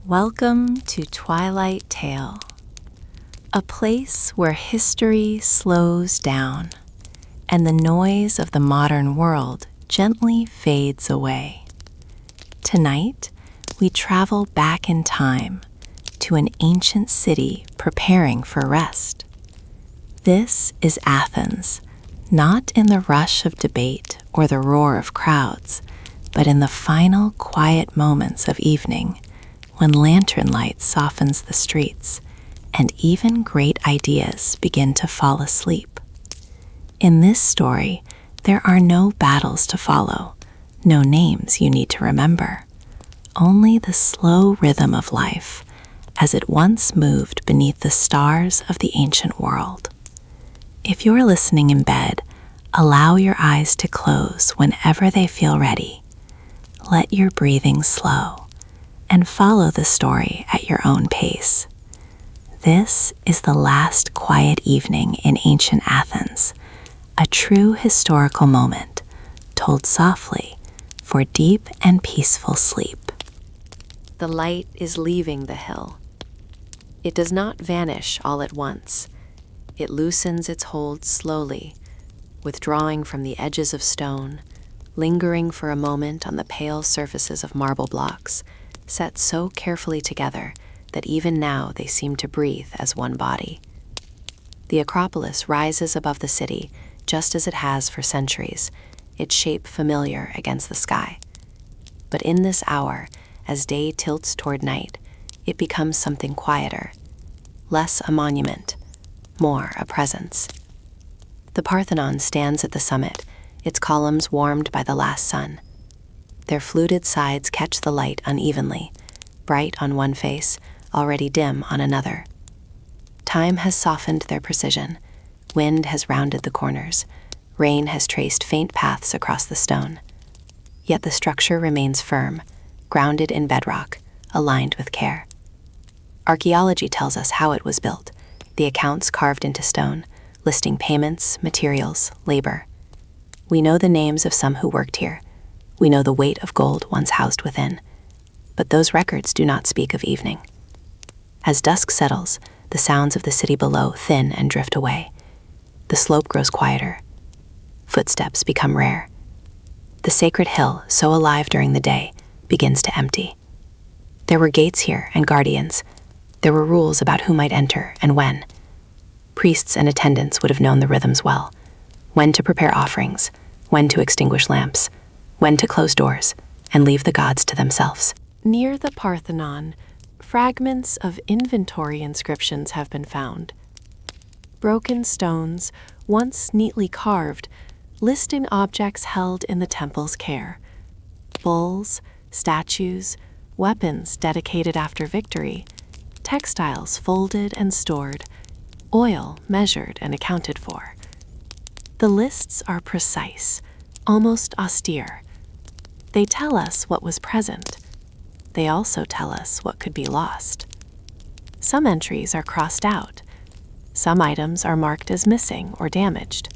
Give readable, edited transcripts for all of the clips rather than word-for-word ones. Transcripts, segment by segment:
Welcome to Twilight Tale, a place where history slows down and the noise of the modern world gently fades away. Tonight, we travel back in time to an ancient city preparing for rest. This is Athens, not in the rush of debate or the roar of crowds, but in the final quiet moments of evening, when lantern light softens the streets and even great ideas begin to fall asleep. In this story, there are no battles to follow, no names you need to remember, only the slow rhythm of life as it once moved beneath the stars of the ancient world. If you're listening in bed, allow your eyes to close whenever they feel ready. Let your breathing slow and follow the story at your own pace. This is the last quiet evening in ancient Athens, a true historical moment, told softly for deep and peaceful sleep. The light is leaving the hill. It does not vanish all at once. It loosens its hold slowly, withdrawing from the edges of stone, lingering for a moment on the pale surfaces of marble blocks, set so carefully together that even now they seem to breathe as one body. The Acropolis rises above the city just as it has for centuries, its shape familiar against the sky. But in this hour, as day tilts toward night, it becomes something quieter, less a monument, more a presence. The Parthenon stands at the summit, its columns warmed by the last sun. Their fluted sides catch the light unevenly, bright on one face, already dim on another. Time has softened their precision. Wind has rounded the corners. Rain has traced faint paths across the stone. Yet the structure remains firm, grounded in bedrock, aligned with care. Archaeology tells us how it was built, the accounts carved into stone, listing payments, materials, labor. We know the names of some who worked here. We know the weight of gold once housed within. But those records do not speak of evening. As dusk settles, the sounds of the city below thin and drift away. The slope grows quieter. Footsteps become rare. The sacred hill, so alive during the day, begins to empty. There were gates here and guardians. There were rules about who might enter and when. Priests and attendants would have known the rhythms well. When to prepare offerings, when to extinguish lamps, when to close doors and leave the gods to themselves. Near the Parthenon, fragments of inventory inscriptions have been found. Broken stones, once neatly carved, listing objects held in the temple's care. Bulls, statues, weapons dedicated after victory, textiles folded and stored, oil measured and accounted for. The lists are precise, almost austere. They tell us what was present. They also tell us what could be lost. Some entries are crossed out. Some items are marked as missing or damaged.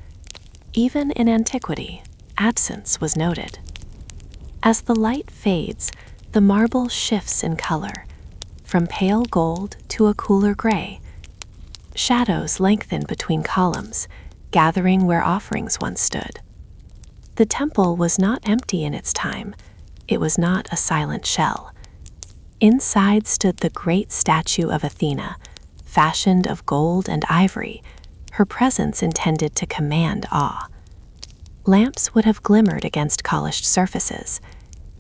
Even in antiquity, absence was noted. As the light fades, the marble shifts in color, from pale gold to a cooler gray. Shadows lengthen between columns, gathering where offerings once stood. The temple was not empty in its time. It was not a silent shell. Inside stood the great statue of Athena, fashioned of gold and ivory, her presence intended to command awe. Lamps would have glimmered against polished surfaces.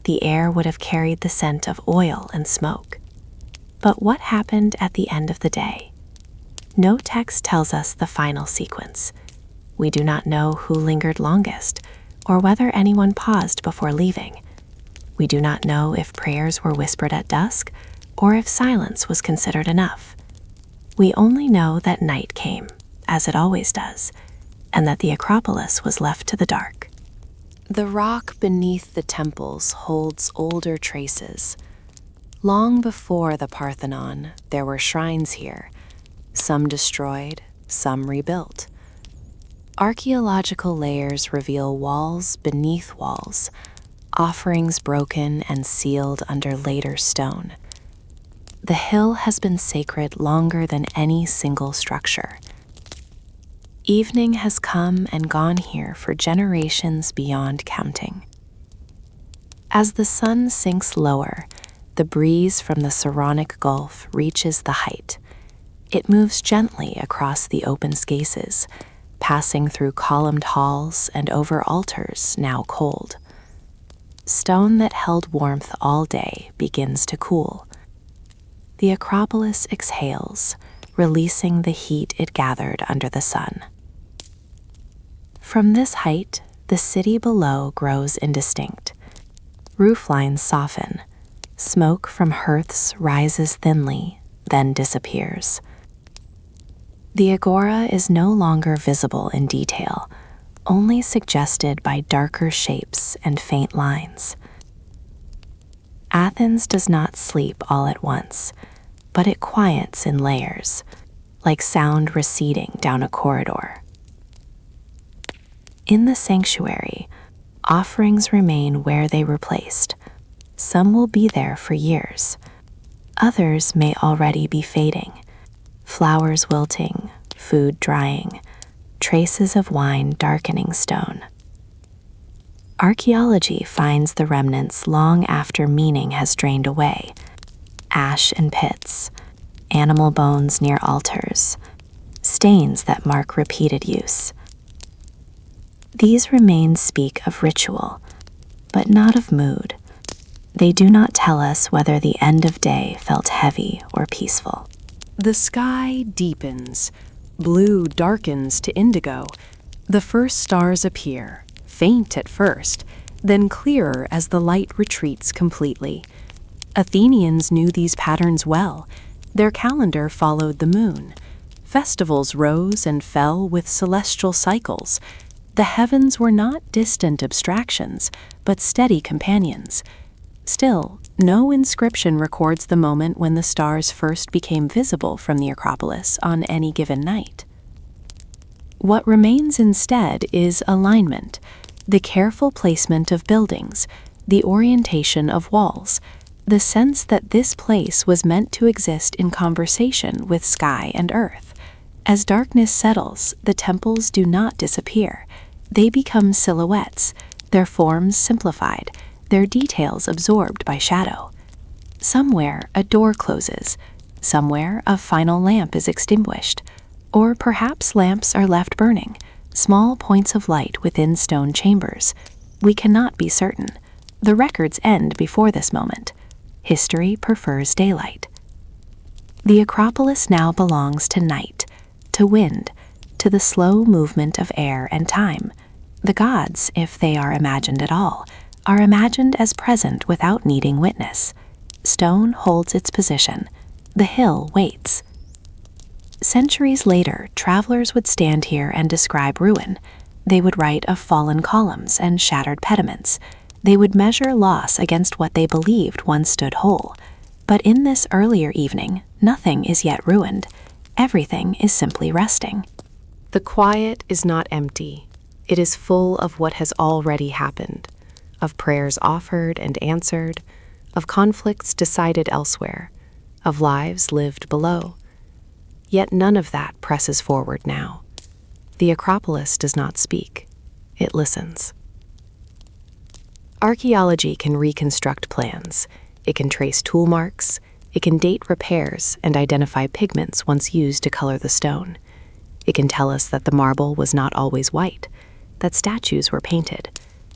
The air would have carried the scent of oil and smoke. But what happened at the end of the day? No text tells us the final sequence. We do not know who lingered longest, or whether anyone paused before leaving. We do not know if prayers were whispered at dusk, or if silence was considered enough. We only know that night came, as it always does, and that the Acropolis was left to the dark. The rock beneath the temples holds older traces. Long before the Parthenon, there were shrines here, some destroyed, some rebuilt. Archaeological layers reveal walls beneath walls, offerings broken and sealed under later stone. the hill has been sacred longer than any single structure. Evening has come and gone here for generations beyond counting. As the sun sinks lower, the breeze from the Saronic Gulf reaches the height. It moves gently across the open spaces, passing through columned halls and over altars now cold. Stone that held warmth all day begins to cool. The Acropolis exhales, releasing the heat it gathered under the sun. From this height, the city below grows indistinct. Roof lines soften. Smoke from hearths rises thinly, then disappears. The agora is no longer visible in detail, only suggested by darker shapes and faint lines. Athens does not sleep all at once, but it quiets in layers, like sound receding down a corridor. In the sanctuary, offerings remain where they were placed. Some will be there for years. Others may already be fading. Flowers wilting, food drying, traces of wine darkening stone. Archaeology finds the remnants long after meaning has drained away. Ash in pits, animal bones near altars, stains that mark repeated use. These remains speak of ritual, but not of mood. They do not tell us whether the end of day felt heavy or peaceful. The sky deepens. Blue darkens to indigo. The first stars appear, faint at first, then clearer as the light retreats completely. Athenians knew these patterns well. Their calendar followed the moon. Festivals rose and fell with celestial cycles. The heavens were not distant abstractions, but steady companions. Still, no inscription records the moment when the stars first became visible from the Acropolis on any given night. What remains instead is alignment, the careful placement of buildings, the orientation of walls, the sense that this place was meant to exist in conversation with sky and earth. As darkness settles, the temples do not disappear. They become silhouettes, their forms simplified, their details absorbed by shadow. Somewhere a door closes, somewhere a final lamp is extinguished, or perhaps lamps are left burning, small points of light within stone chambers. We cannot be certain. The records end before this moment. History prefers daylight. The Acropolis now belongs to night, to wind, to the slow movement of air and time. The gods, if they are imagined at all, are imagined as present without needing witness. Stone holds its position. The hill waits. Centuries later, travelers would stand here and describe ruin. They would write of fallen columns and shattered pediments. They would measure loss against what they believed once stood whole. But in this earlier evening, nothing is yet ruined. Everything is simply resting. The quiet is not empty. It is full of what has already happened, of prayers offered and answered, of conflicts decided elsewhere, of lives lived below. Yet none of that presses forward now. The Acropolis does not speak. It listens. Archaeology can reconstruct plans. It can trace tool marks. It can date repairs and identify pigments once used to color the stone. It can tell us that the marble was not always white, that statues were painted,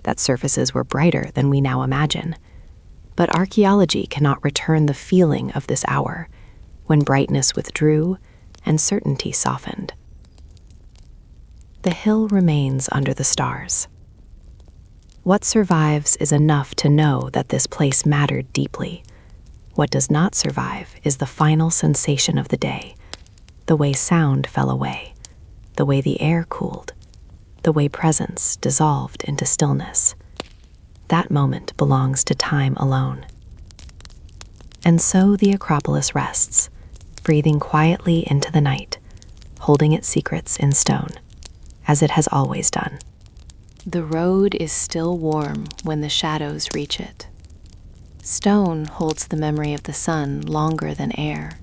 that surfaces were brighter than we now imagine. But archaeology cannot return the feeling of this hour, when brightness withdrew and certainty softened. The hill remains under the stars. What survives is enough to know that this place mattered deeply. What does not survive is the final sensation of the day, the way sound fell away, the way the air cooled, the way presence dissolved into stillness. That moment belongs to time alone. And so the Acropolis rests, breathing quietly into the night, holding its secrets in stone, as it has always done. The road is still warm when the shadows reach it. Stone holds the memory of the sun longer than air.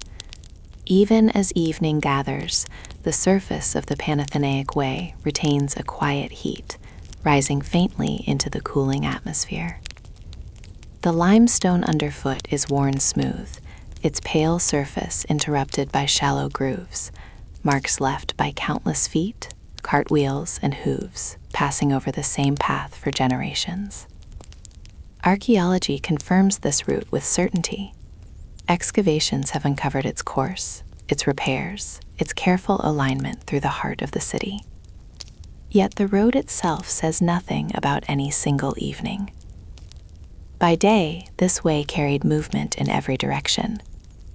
Even as evening gathers, the surface of the Panathenaic Way retains a quiet heat, rising faintly into the cooling atmosphere. The limestone underfoot is worn smooth, its pale surface interrupted by shallow grooves, marks left by countless feet, cartwheels, and hooves passing over the same path for generations. Archaeology confirms this route with certainty. Excavations have uncovered its course, its repairs, its careful alignment through the heart of the city. Yet the road itself says nothing about any single evening. By day, this way carried movement in every direction.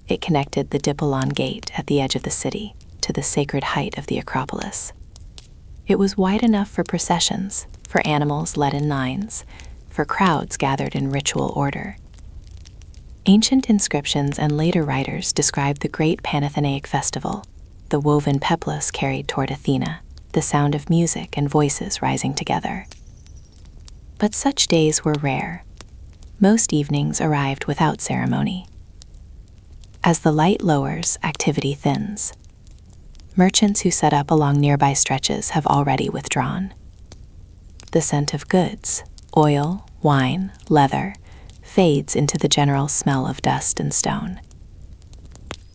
It connected the Dipolon Gate at the edge of the city to the sacred height of the Acropolis. It was wide enough for processions, for animals led in lines, for crowds gathered in ritual order. Ancient inscriptions and later writers describe the great Panathenaic festival, the woven peplos carried toward Athena, the sound of music and voices rising together. But such days were rare. Most evenings arrived without ceremony. As the light lowers, activity thins. Merchants who set up along nearby stretches have already withdrawn. The scent of goods, oil, wine, leather, fades into the general smell of dust and stone.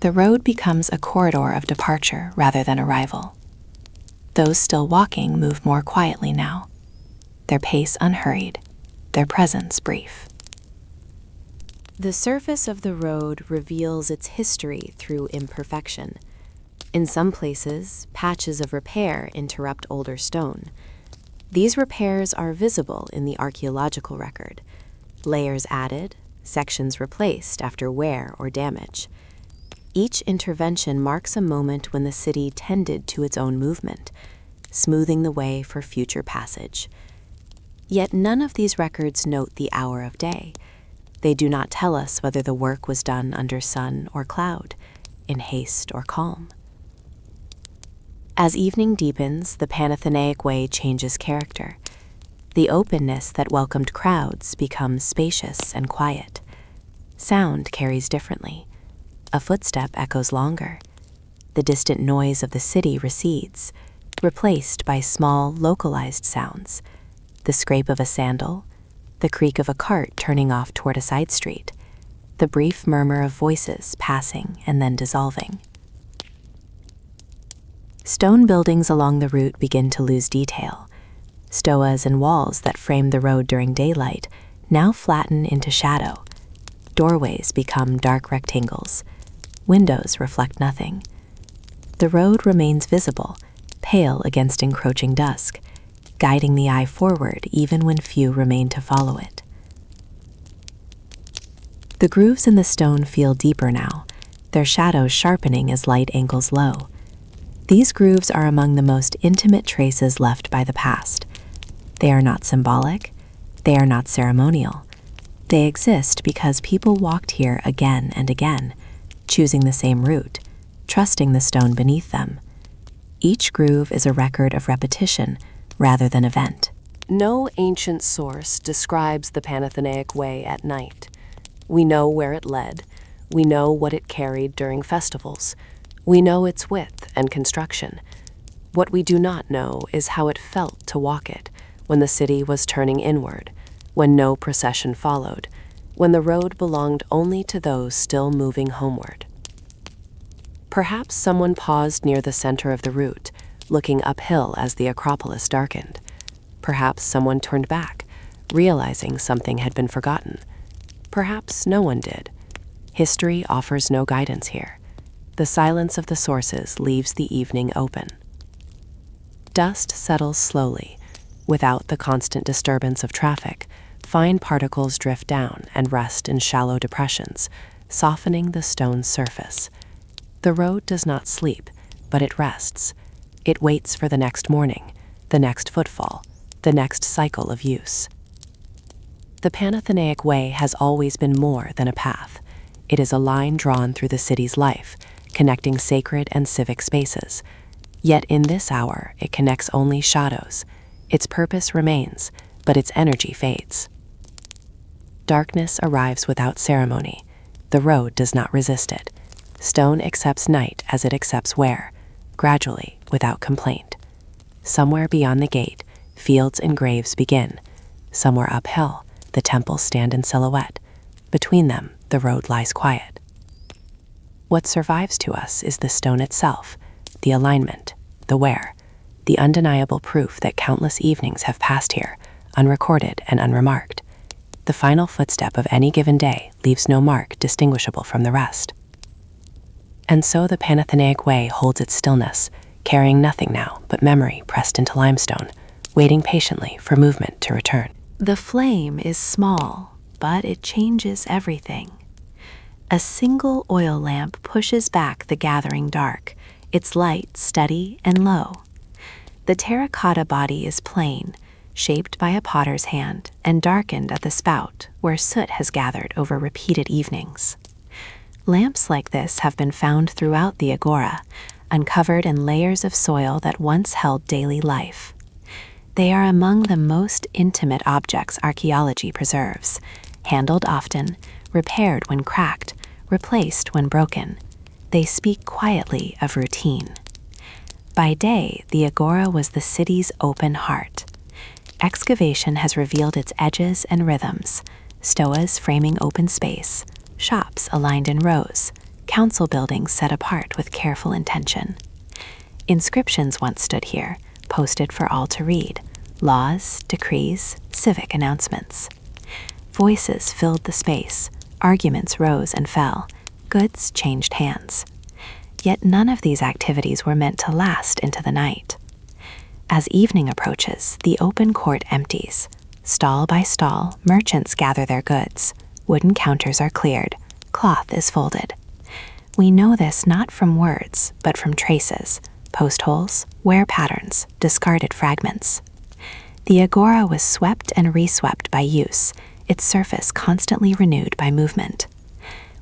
The road becomes a corridor of departure rather than arrival. Those still walking move more quietly now, their pace unhurried, their presence brief. The surface of the road reveals its history through imperfection. In some places, patches of repair interrupt older stone. These repairs are visible in the archaeological record. Layers added, sections replaced after wear or damage. Each intervention marks a moment when the city tended to its own movement, smoothing the way for future passage. Yet none of these records note the hour of day. They do not tell us whether the work was done under sun or cloud, in haste or calm. As evening deepens, the Panathenaic Way changes character. The openness that welcomed crowds becomes spacious and quiet. Sound carries differently. A footstep echoes longer. The distant noise of the city recedes, replaced by small, localized sounds. The scrape of a sandal, the creak of a cart turning off toward a side street, the brief murmur of voices passing and then dissolving. Stone buildings along the route begin to lose detail. Stoas and walls that frame the road during daylight now flatten into shadow. Doorways become dark rectangles. Windows reflect nothing. The road remains visible, pale against encroaching dusk, guiding the eye forward even when few remain to follow it. The grooves in the stone feel deeper now, their shadows sharpening as light angles low. These grooves are among the most intimate traces left by the past. They are not symbolic, they are not ceremonial. They exist because people walked here again and again, choosing the same route, trusting the stone beneath them. Each groove is a record of repetition rather than event. No ancient source describes the Panathenaic Way at night. We know where it led. We know what it carried during festivals. We know its width and construction. What we do not know is how it felt to walk it when the city was turning inward, when no procession followed, when the road belonged only to those still moving homeward. Perhaps someone paused near the center of the route, looking uphill as the Acropolis darkened. Perhaps someone turned back, realizing something had been forgotten. Perhaps no one did. History offers no guidance here. The silence of the sources leaves the evening open. Dust settles slowly. Without the constant disturbance of traffic, fine particles drift down and rest in shallow depressions, softening the stone's surface. The road does not sleep, but it rests. It waits for the next morning, the next footfall, the next cycle of use. The Panathenaic Way has always been more than a path. It is a line drawn through the city's life, connecting sacred and civic spaces. Yet in this hour, it connects only shadows. Its purpose remains, but its energy fades. Darkness arrives without ceremony. The road does not resist it. Stone accepts night as it accepts wear, gradually, without complaint. Somewhere beyond the gate, fields and graves begin. Somewhere uphill, the temples stand in silhouette. Between them, the road lies quiet. What survives to us is the stone itself, the alignment, the wear, the undeniable proof that countless evenings have passed here, unrecorded and unremarked. The final footstep of any given day leaves no mark distinguishable from the rest. And so the Panathenaic Way holds its stillness, carrying nothing now but memory pressed into limestone, waiting patiently for movement to return. The flame is small, but it changes everything. A single oil lamp pushes back the gathering dark, its light steady and low. The terracotta body is plain, shaped by a potter's hand and darkened at the spout where soot has gathered over repeated evenings. Lamps like this have been found throughout the agora, uncovered in layers of soil that once held daily life. They are among the most intimate objects archaeology preserves, handled often, repaired when cracked, replaced when broken. They speak quietly of routine. By day, the agora was the city's open heart. Excavation has revealed its edges and rhythms, stoas framing open space, shops aligned in rows, council buildings set apart with careful intention. Inscriptions once stood here, posted for all to read, laws, decrees, civic announcements. Voices filled the space, arguments rose and fell, goods changed hands. Yet none of these activities were meant to last into the night. As evening approaches, the open court empties. Stall by stall, merchants gather their goods. Wooden counters are cleared. Cloth is folded. We know this not from words, but from traces, post holes, wear patterns, discarded fragments. The agora was swept and reswept by use, its surface constantly renewed by movement.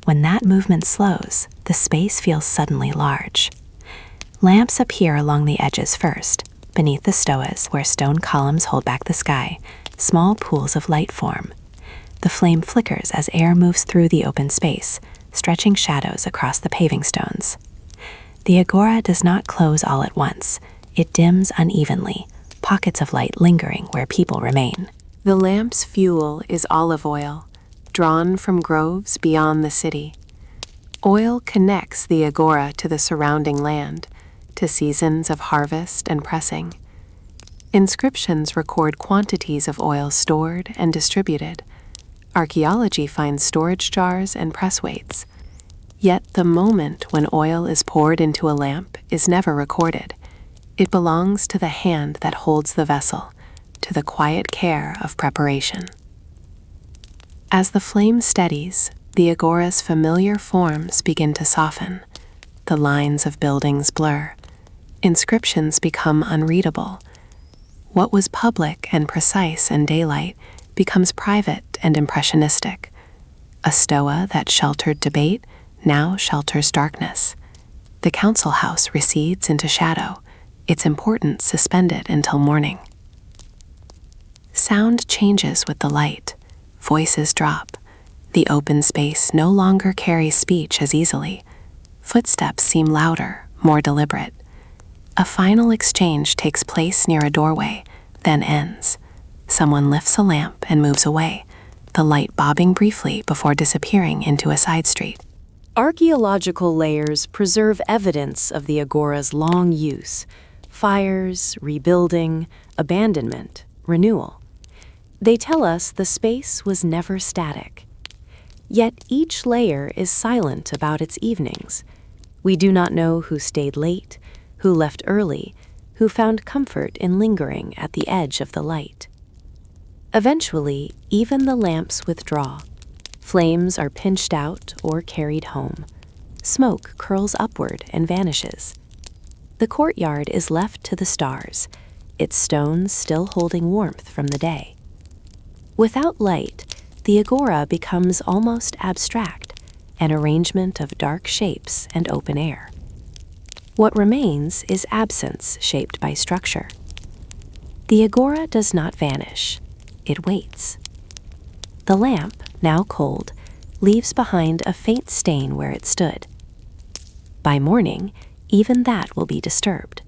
When that movement slows, the space feels suddenly large. Lamps appear along the edges first. Beneath the stoas, where stone columns hold back the sky, small pools of light form. The flame flickers as air moves through the open space, stretching shadows across the paving stones. The agora does not close all at once. It dims unevenly, pockets of light lingering where people remain. The lamp's fuel is olive oil, drawn from groves beyond the city. Oil connects the agora to the surrounding land, to seasons of harvest and pressing. Inscriptions record quantities of oil stored and distributed. Archaeology finds storage jars and press weights. Yet the moment when oil is poured into a lamp is never recorded. It belongs to the hand that holds the vessel, to the quiet care of preparation. As the flame steadies, the agora's familiar forms begin to soften. The lines of buildings blur. Inscriptions become unreadable. What was public and precise in daylight becomes private and impressionistic. A stoa that sheltered debate now shelters darkness. The council house recedes into shadow, its importance suspended until morning. Sound changes with the light. Voices drop. The open space no longer carries speech as easily. Footsteps seem louder, more deliberate. A final exchange takes place near a doorway, then ends. Someone lifts a lamp and moves away, the light bobbing briefly before disappearing into a side street. Archaeological layers preserve evidence of the agora's long use: fires, rebuilding, abandonment, renewal. They tell us the space was never static. Yet each layer is silent about its evenings. We do not know who stayed late, who left early, who found comfort in lingering at the edge of the light. Eventually, even the lamps withdraw. Flames are pinched out or carried home. Smoke curls upward and vanishes. The courtyard is left to the stars, its stones still holding warmth from the day. Without light, the agora becomes almost abstract, an arrangement of dark shapes and open air. What remains is absence shaped by structure. The agora does not vanish. It waits. The lamp, now cold, leaves behind a faint stain where it stood. By morning, even that will be disturbed.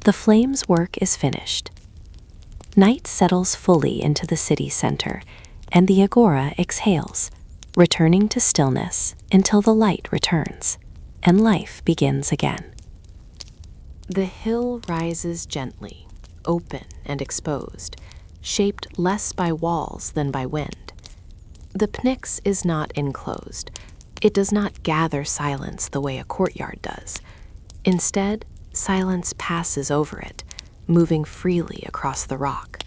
The flame's work is finished. Night settles fully into the city center, and the agora exhales, returning to stillness until the light returns, and life begins again. The hill rises gently, open and exposed, shaped less by walls than by wind. The Pnyx is not enclosed. It does not gather silence the way a courtyard does. Instead, silence passes over it, moving freely across the rock.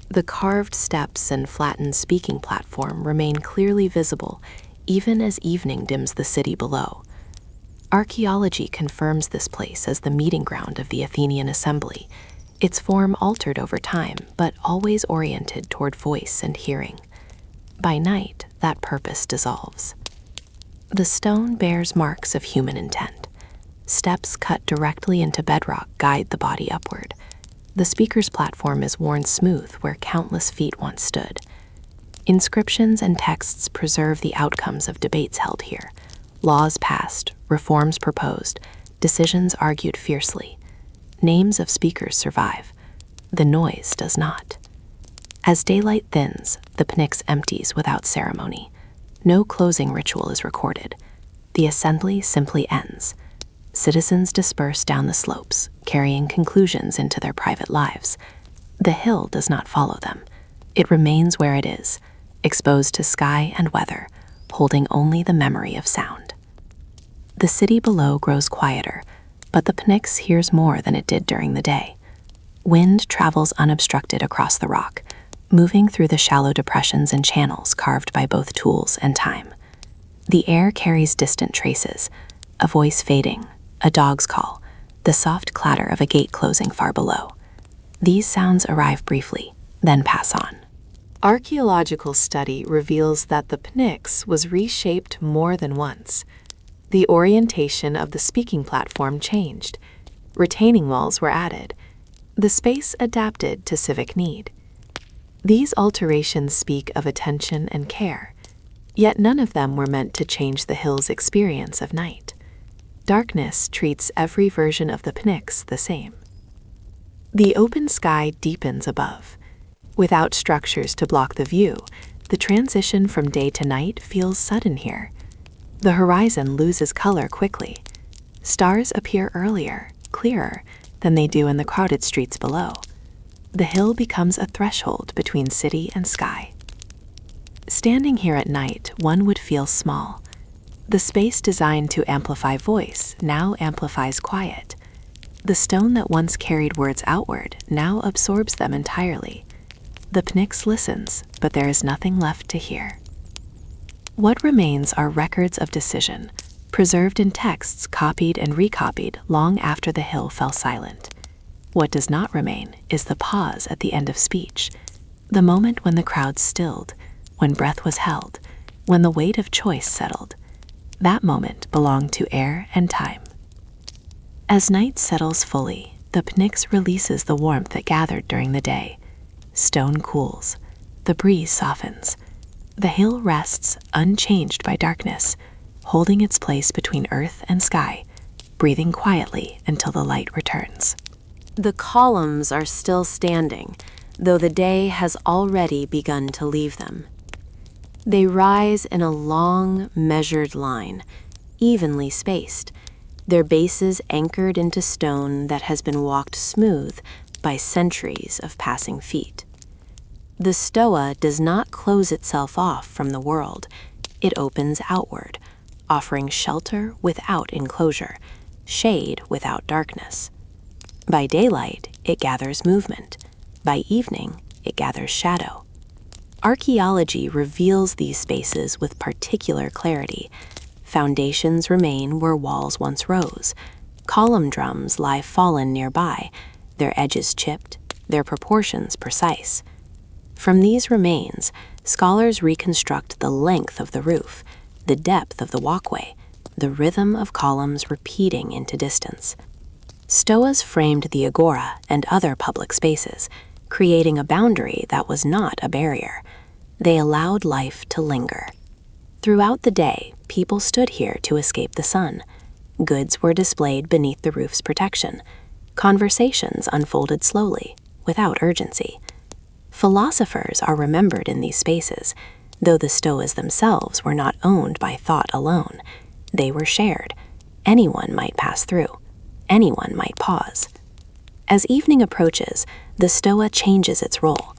The carved steps and flattened speaking platform remain clearly visible, even as evening dims the city below. Archaeology confirms this place as the meeting ground of the Athenian assembly, its form altered over time, but always oriented toward voice and hearing. By night, that purpose dissolves. The stone bears marks of human intent. Steps cut directly into bedrock guide the body upward. The speaker's platform is worn smooth where countless feet once stood. Inscriptions and texts preserve the outcomes of debates held here. Laws passed, reforms proposed, decisions argued fiercely. Names of speakers survive. The noise does not. As daylight thins, the Pnyx empties without ceremony. No closing ritual is recorded. The assembly simply ends. Citizens disperse down the slopes, carrying conclusions into their private lives. The hill does not follow them. It remains where it is, exposed to sky and weather, holding only the memory of sound. The city below grows quieter, but the Pnyx hears more than it did during the day. Wind travels unobstructed across the rock, moving through the shallow depressions and channels carved by both tools and time. The air carries distant traces, a voice fading, a dog's call, the soft clatter of a gate closing far below. These sounds arrive briefly, then pass on. Archaeological study reveals that the Pnyx was reshaped more than once. The orientation of the speaking platform changed. Retaining walls were added. The space adapted to civic need. These alterations speak of attention and care, yet none of them were meant to change the hill's experience of night. Darkness treats every version of the Pnyx the same. The open sky deepens above. Without structures to block the view, the transition from day to night feels sudden here. The horizon loses color quickly. Stars appear earlier, clearer, than they do in the crowded streets below. The hill becomes a threshold between city and sky. Standing here at night, one would feel small. The space designed to amplify voice now amplifies quiet. The stone that once carried words outward now absorbs them entirely. The Pnyx listens, but there is nothing left to hear. What remains are records of decision, preserved in texts copied and recopied long after the hill fell silent. What does not remain is the pause at the end of speech, the moment when the crowd stilled, when breath was held, when the weight of choice settled. That moment belonged to air and time. As night settles fully, the Pnyx releases the warmth that gathered during the day. Stone cools. The breeze softens. The hill rests unchanged by darkness, holding its place between earth and sky, breathing quietly until the light returns. The columns are still standing, though the day has already begun to leave them. They rise in a long, measured line, evenly spaced, their bases anchored into stone that has been walked smooth by centuries of passing feet. The stoa does not close itself off from the world. It opens outward, offering shelter without enclosure, shade without darkness. By daylight, it gathers movement. By evening, it gathers shadow. Archaeology reveals these spaces with particular clarity. Foundations remain where walls once rose. Column drums lie fallen nearby, their edges chipped, their proportions precise. From these remains, scholars reconstruct the length of the roof, the depth of the walkway, the rhythm of columns repeating into distance. Stoas framed the agora and other public spaces, creating a boundary that was not a barrier. They allowed life to linger. Throughout the day, people stood here to escape the sun. Goods were displayed beneath the roof's protection. Conversations unfolded slowly, without urgency. Philosophers are remembered in these spaces, though the stoas themselves were not owned by thought alone. They were shared. Anyone might pass through. Anyone might pause. As evening approaches, the stoa changes its role.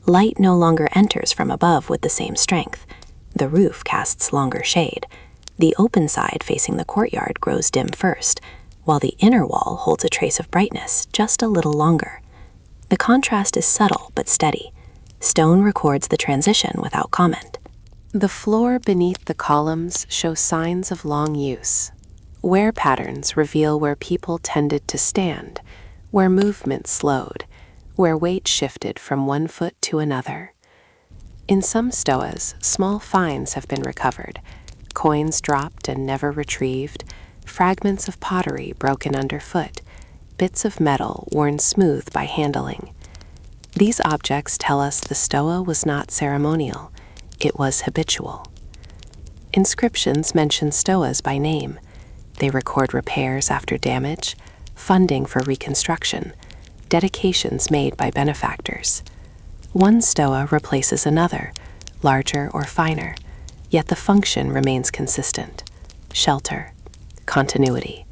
Light no longer enters from above with the same strength. The roof casts longer shade. The open side facing the courtyard grows dim first, while the inner wall holds a trace of brightness just a little longer. The contrast is subtle but steady. Stone records the transition without comment. The floor beneath the columns shows signs of long use. Wear patterns reveal where people tended to stand, where movement slowed, where weight shifted from one foot to another. In some stoas, small finds have been recovered, coins dropped and never retrieved, fragments of pottery broken underfoot, bits of metal worn smooth by handling. These objects tell us the stoa was not ceremonial, it was habitual. Inscriptions mention stoas by name. They record repairs after damage, funding for reconstruction, dedications made by benefactors. One stoa replaces another, larger or finer, yet the function remains consistent. Shelter, continuity,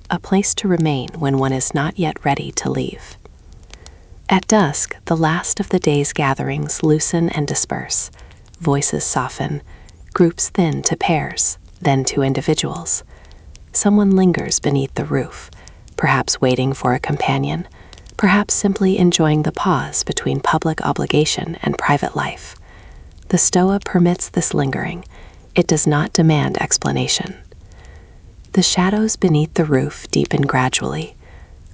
a place to remain when one is not yet ready to leave. At dusk, the last of the day's gatherings loosen and disperse. Voices soften, groups thin to pairs, then to individuals. Someone lingers beneath the roof, perhaps waiting for a companion, perhaps simply enjoying the pause between public obligation and private life. The stoa permits this lingering. It does not demand explanation. The shadows beneath the roof deepen gradually.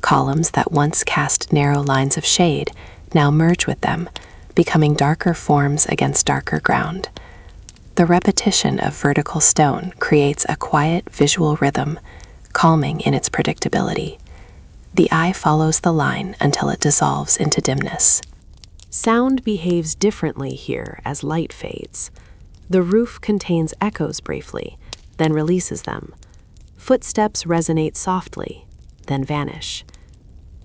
Columns that once cast narrow lines of shade now merge with them, becoming darker forms against darker ground. The repetition of vertical stone creates a quiet visual rhythm, calming in its predictability. The eye follows the line until it dissolves into dimness. Sound behaves differently here as light fades. The roof contains echoes briefly, then releases them. Footsteps resonate softly, then vanish.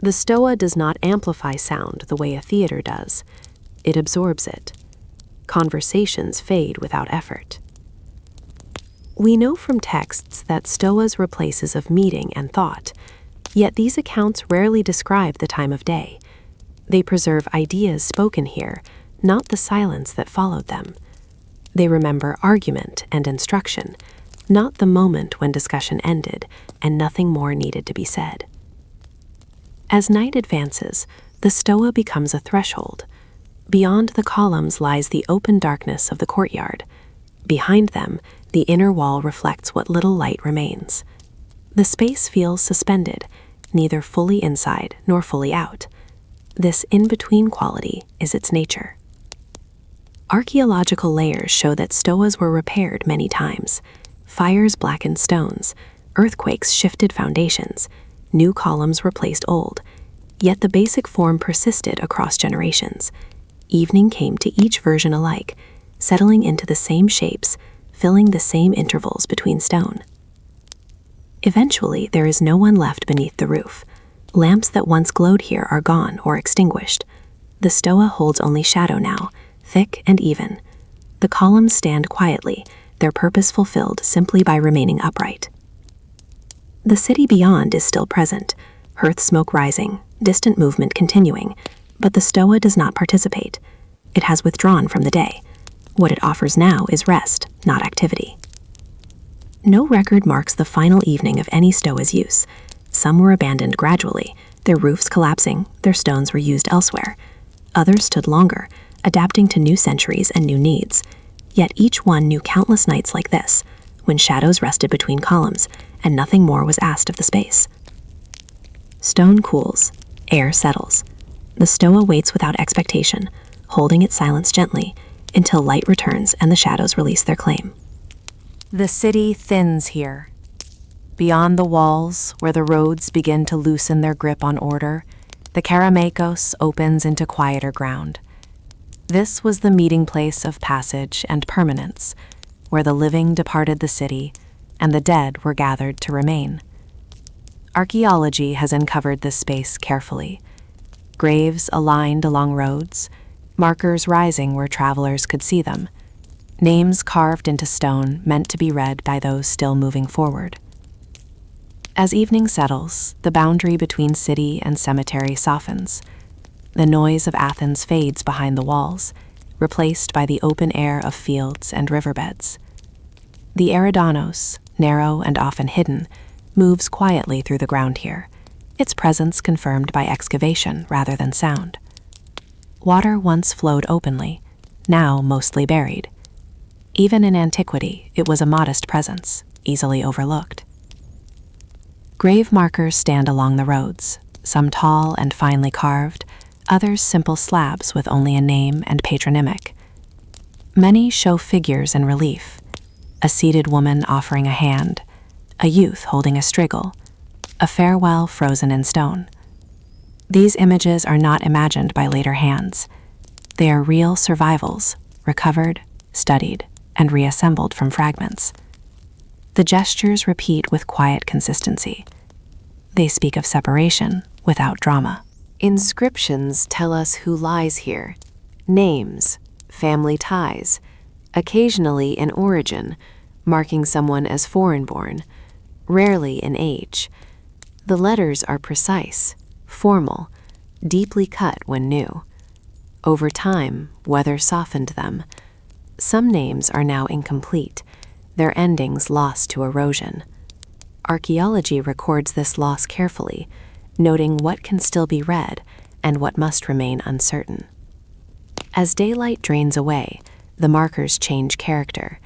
The stoa does not amplify sound the way a theater does. It absorbs it. Conversations fade without effort. We know from texts that stoas were places of meeting and thought, yet these accounts rarely describe the time of day. They preserve ideas spoken here, not the silence that followed them. They remember argument and instruction, not the moment when discussion ended and nothing more needed to be said. As night advances, the stoa becomes a threshold. Beyond the columns lies the open darkness of the courtyard. Behind them, the inner wall reflects what little light remains. The space feels suspended, neither fully inside nor fully out. This in-between quality is its nature. Archaeological layers show that stoas were repaired many times. Fires blackened stones, earthquakes shifted foundations, new columns replaced old, yet the basic form persisted across generations. Evening came to each version alike, settling into the same shapes, filling the same intervals between stone. Eventually, there is no one left beneath the roof. Lamps that once glowed here are gone or extinguished. The stoa holds only shadow now, thick and even. The columns stand quietly, their purpose fulfilled simply by remaining upright. The city beyond is still present, hearth smoke rising, distant movement continuing, but the stoa does not participate. It has withdrawn from the day. What it offers now is rest, not activity. No record marks the final evening of any stoa's use. Some were abandoned gradually, their roofs collapsing, their stones were used elsewhere. Others stood longer, adapting to new centuries and new needs. Yet each one knew countless nights like this, when shadows rested between columns, and nothing more was asked of the space. Stone cools, air settles. The stoa waits without expectation, holding its silence gently, until light returns and the shadows release their claim. The city thins here. Beyond the walls, where the roads begin to loosen their grip on order, the Karameikos opens into quieter ground. This was the meeting place of passage and permanence, where the living departed the city and the dead were gathered to remain. Archaeology has uncovered this space carefully. Graves aligned along roads, markers rising where travelers could see them, names carved into stone meant to be read by those still moving forward. As evening settles, the boundary between city and cemetery softens. The noise of Athens fades behind the walls, replaced by the open air of fields and riverbeds. The Eridanos, narrow and often hidden, moves quietly through the ground here, its presence confirmed by excavation rather than sound. Water once flowed openly, now mostly buried. Even in antiquity, it was a modest presence, easily overlooked. Grave markers stand along the roads, some tall and finely carved, others simple slabs with only a name and patronymic. Many show figures in relief: a seated woman offering a hand, a youth holding a strigil, a farewell frozen in stone. These images are not imagined by later hands. They are real survivals, recovered, studied, and reassembled from fragments. The gestures repeat with quiet consistency. They speak of separation without drama. Inscriptions tell us who lies here: names, family ties, occasionally an origin, marking someone as foreign-born, rarely an age. The letters are precise, formal, deeply cut when new. Over time, weather softened them. Some names are now incomplete, their endings lost to erosion. Archaeology records this loss carefully, noting what can still be read and what must remain uncertain. As daylight drains away, the markers change character.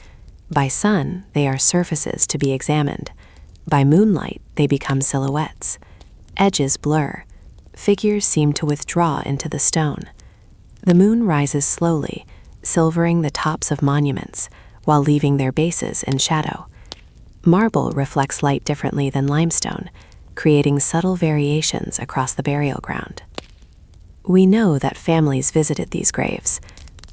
By sun, they are surfaces to be examined. By moonlight, they become silhouettes. Edges blur. Figures seem to withdraw into the stone. The moon rises slowly, silvering the tops of monuments, while leaving their bases in shadow. Marble reflects light differently than limestone, creating subtle variations across the burial ground. We know that families visited these graves.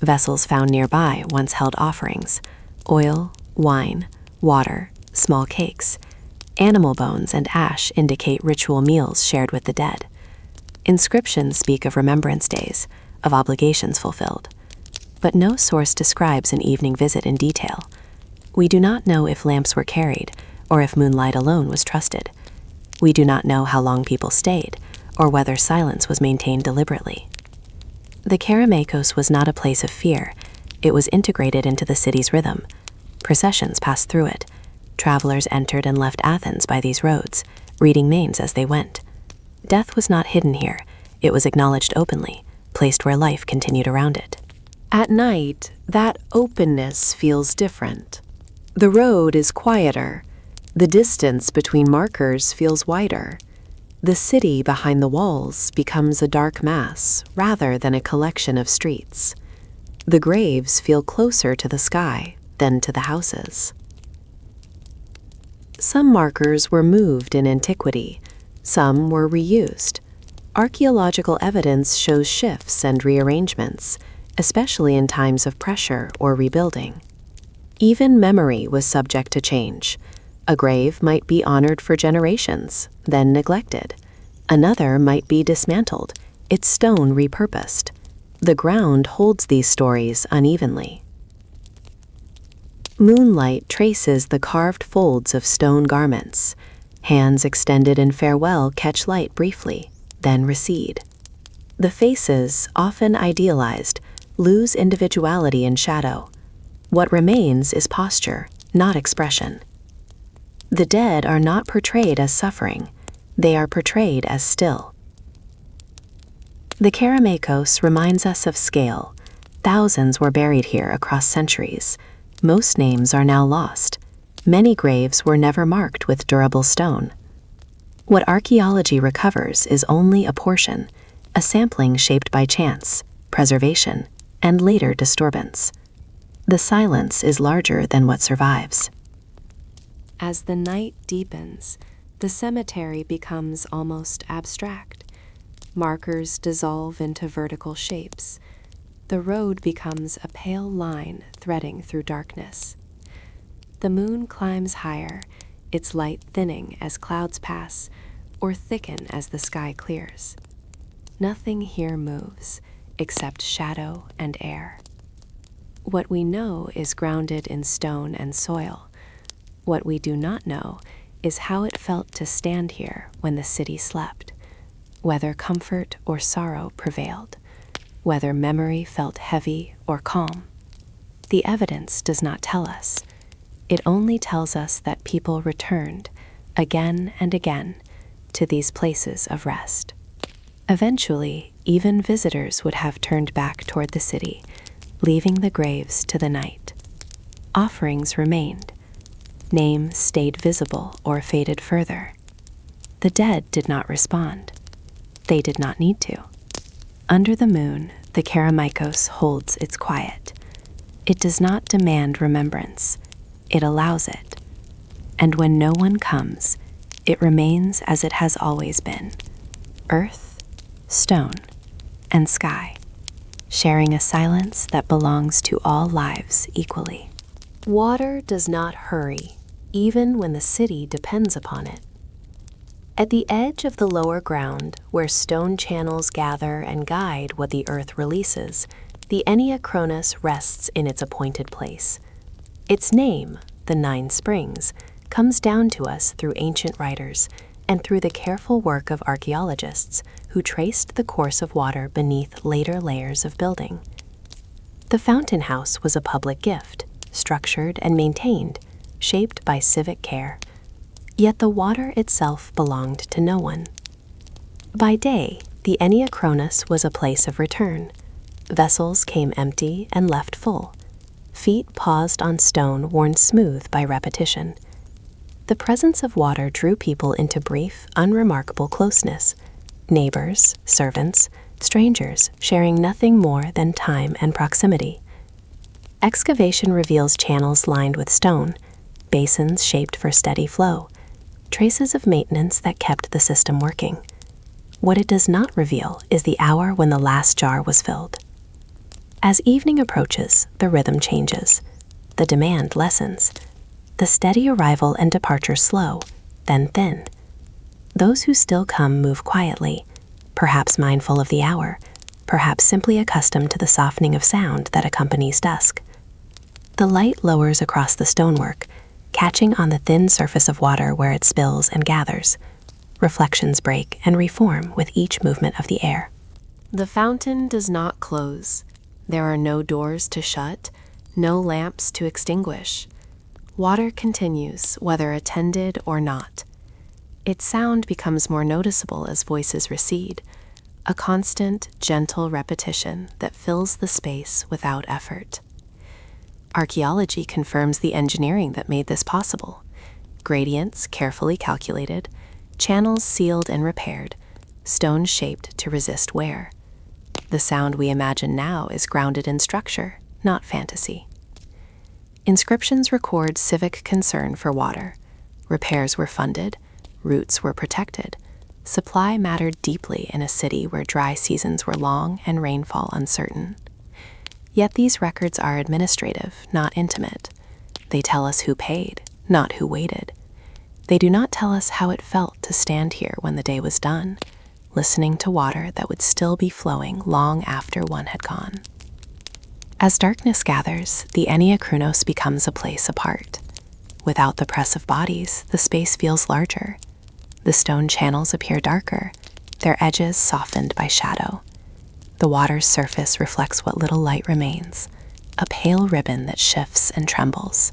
Vessels found nearby once held offerings: oil, wine, water, small cakes. Animal bones and ash indicate ritual meals shared with the dead. Inscriptions speak of remembrance days, of obligations fulfilled. But no source describes an evening visit in detail. We do not know if lamps were carried, or if moonlight alone was trusted. We do not know how long people stayed, or whether silence was maintained deliberately. The Kerameikos was not a place of fear. It was integrated into the city's rhythm. Processions passed through it. Travelers entered and left Athens by these roads, reading names as they went. Death was not hidden here. It was acknowledged openly, placed where life continued around it. At night, that openness feels different. The road is quieter. The distance between markers feels wider. The city behind the walls becomes a dark mass rather than a collection of streets. The graves feel closer to the sky than to the houses. Some markers were moved in antiquity. Some were reused. Archaeological evidence shows shifts and rearrangements, especially in times of pressure or rebuilding. Even memory was subject to change. A grave might be honored for generations, then neglected. Another might be dismantled, its stone repurposed. The ground holds these stories unevenly. Moonlight traces the carved folds of stone garments. Hands extended in farewell catch light briefly, then recede. The faces, often idealized, lose individuality in shadow. What remains is posture, not expression. The dead are not portrayed as suffering. They are portrayed as still. The Kerameikos reminds us of scale. Thousands were buried here across centuries. Most names are now lost. Many graves were never marked with durable stone. What archaeology recovers is only a portion, a sampling shaped by chance, preservation, and later disturbance. The silence is larger than what survives. As the night deepens, the cemetery becomes almost abstract. Markers dissolve into vertical shapes. The road becomes a pale line threading through darkness. The moon climbs higher, its light thinning as clouds pass, or thicken as the sky clears. Nothing here moves, except shadow and air. What we know is grounded in stone and soil. What we do not know is how it felt to stand here when the city slept, whether comfort or sorrow prevailed, whether memory felt heavy or calm. The evidence does not tell us. It only tells us that people returned, again and again, to these places of rest. Eventually, even visitors would have turned back toward the city, leaving the graves to the night. Offerings remained. Names stayed visible or faded further. The dead did not respond. They did not need to. Under the moon, the Kerameikos holds its quiet. It does not demand remembrance. It allows it. And when no one comes, it remains as it has always been: earth, stone, and sky, sharing a silence that belongs to all lives equally. Water does not hurry, even when the city depends upon it. At the edge of the lower ground, where stone channels gather and guide what the earth releases, the Enneacronis rests in its appointed place. Its name, the 9 Springs, comes down to us through ancient writers and through the careful work of archaeologists who traced the course of water beneath later layers of building. The fountain house was a public gift, structured and maintained, shaped by civic care. Yet the water itself belonged to no one. By day, the Enneacronis was a place of return. Vessels came empty and left full. Feet paused on stone worn smooth by repetition. The presence of water drew people into brief, unremarkable closeness. Neighbors, servants, strangers sharing nothing more than time and proximity. Excavation reveals channels lined with stone, basins shaped for steady flow, traces of maintenance that kept the system working. What it does not reveal is the hour when the last jar was filled. As evening approaches, the rhythm changes. The demand lessens. The steady arrival and departure slow, then thin. Those who still come move quietly, perhaps mindful of the hour, perhaps simply accustomed to the softening of sound that accompanies dusk. The light lowers across the stonework, catching on the thin surface of water where it spills and gathers. Reflections break and reform with each movement of the air. The fountain does not close. There are no doors to shut, no lamps to extinguish. Water continues, whether attended or not. Its sound becomes more noticeable as voices recede, a constant, gentle repetition that fills the space without effort. Archaeology confirms the engineering that made this possible. Gradients carefully calculated, channels sealed and repaired, stones shaped to resist wear. The sound we imagine now is grounded in structure, not fantasy. Inscriptions record civic concern for water. Repairs were funded, routes were protected. Supply mattered deeply in a city where dry seasons were long and rainfall uncertain. Yet these records are administrative, not intimate. They tell us who paid, not who waited. They do not tell us how it felt to stand here when the day was done, listening to water that would still be flowing long after one had gone. As darkness gathers, the Enneacronis becomes a place apart. Without the press of bodies, the space feels larger. The stone channels appear darker, their edges softened by shadow. The water's surface reflects what little light remains, a pale ribbon that shifts and trembles.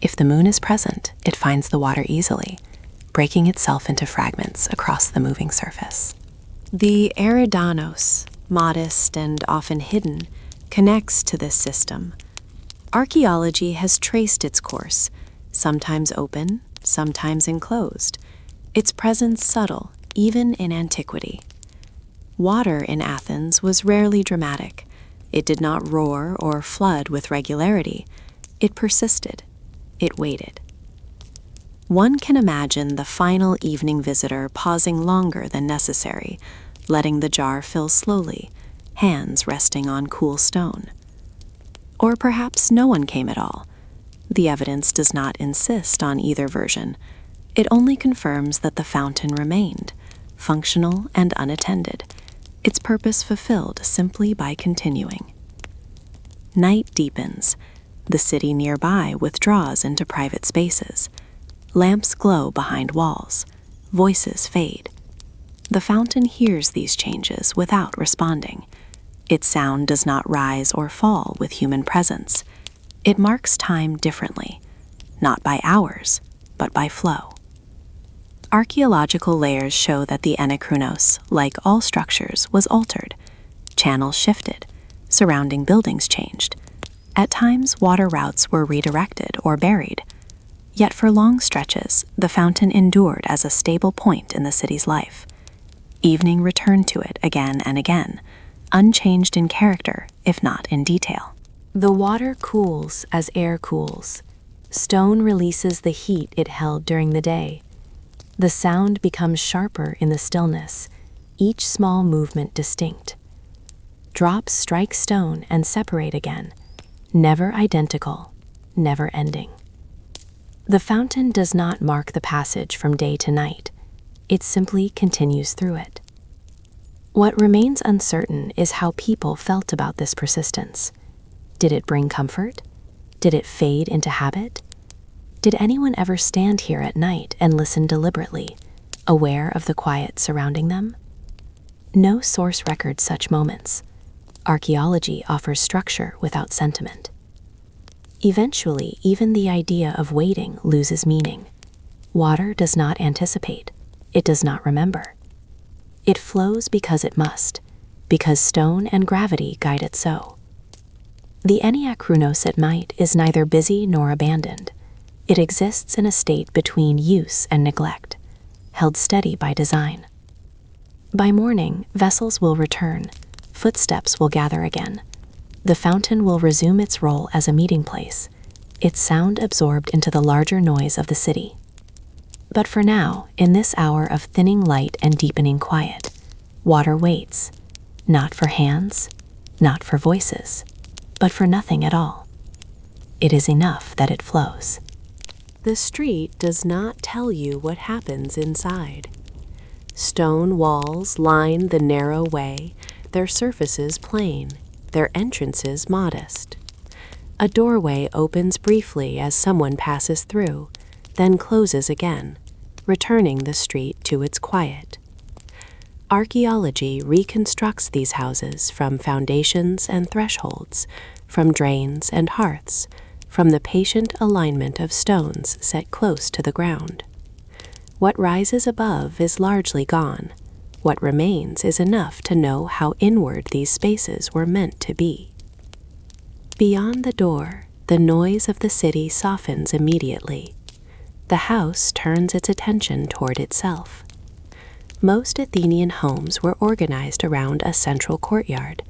If the moon is present, it finds the water easily, breaking itself into fragments across the moving surface. The Eridanos, modest and often hidden, connects to this system. Archaeology has traced its course, sometimes open, sometimes enclosed, its presence subtle, even in antiquity. Water in Athens was rarely dramatic. It did not roar or flood with regularity. It persisted. It waited. One can imagine the final evening visitor pausing longer than necessary, letting the jar fill slowly, hands resting on cool stone. Or perhaps no one came at all. The evidence does not insist on either version. It only confirms that the fountain remained, functional and unattended, its purpose fulfilled simply by continuing. Night deepens. The city nearby withdraws into private spaces. Lamps glow behind walls. Voices fade. The fountain hears these changes without responding. Its sound does not rise or fall with human presence. It marks time differently, not by hours, but by flow. Archaeological layers show that the Anachronos, like all structures, was altered. Channels shifted. Surrounding buildings changed. At times, water routes were redirected or buried. Yet for long stretches, the fountain endured as a stable point in the city's life. Evening returned to it again and again, unchanged in character, if not in detail. The water cools as air cools. Stone releases the heat it held during the day. The sound becomes sharper in the stillness, each small movement distinct. Drops strike stone and separate again, never identical, never ending. The fountain does not mark the passage from day to night. It simply continues through it. What remains uncertain is how people felt about this persistence. Did it bring comfort? Did it fade into habit? Did anyone ever stand here at night and listen deliberately, aware of the quiet surrounding them? No source records such moments. Archaeology offers structure without sentiment. Eventually, even the idea of waiting loses meaning. Water does not anticipate. It does not remember. It flows because it must, because stone and gravity guide it so. The Anachronos at night is neither busy nor abandoned. It exists in a state between use and neglect, held steady by design. By morning, vessels will return, footsteps will gather again. The fountain will resume its role as a meeting place, its sound absorbed into the larger noise of the city. But for now, in this hour of thinning light and deepening quiet, water waits, not for hands, not for voices, but for nothing at all. It is enough that it flows. The street does not tell you what happens inside. Stone walls line the narrow way, their surfaces plain, their entrances modest. A doorway opens briefly as someone passes through, then closes again, returning the street to its quiet. Archaeology reconstructs these houses from foundations and thresholds, from drains and hearths, from the patient alignment of stones set close to the ground. What rises above is largely gone. What remains is enough to know how inward these spaces were meant to be. Beyond the door, the noise of the city softens immediately. The house turns its attention toward itself. Most Athenian homes were organized around a central courtyard,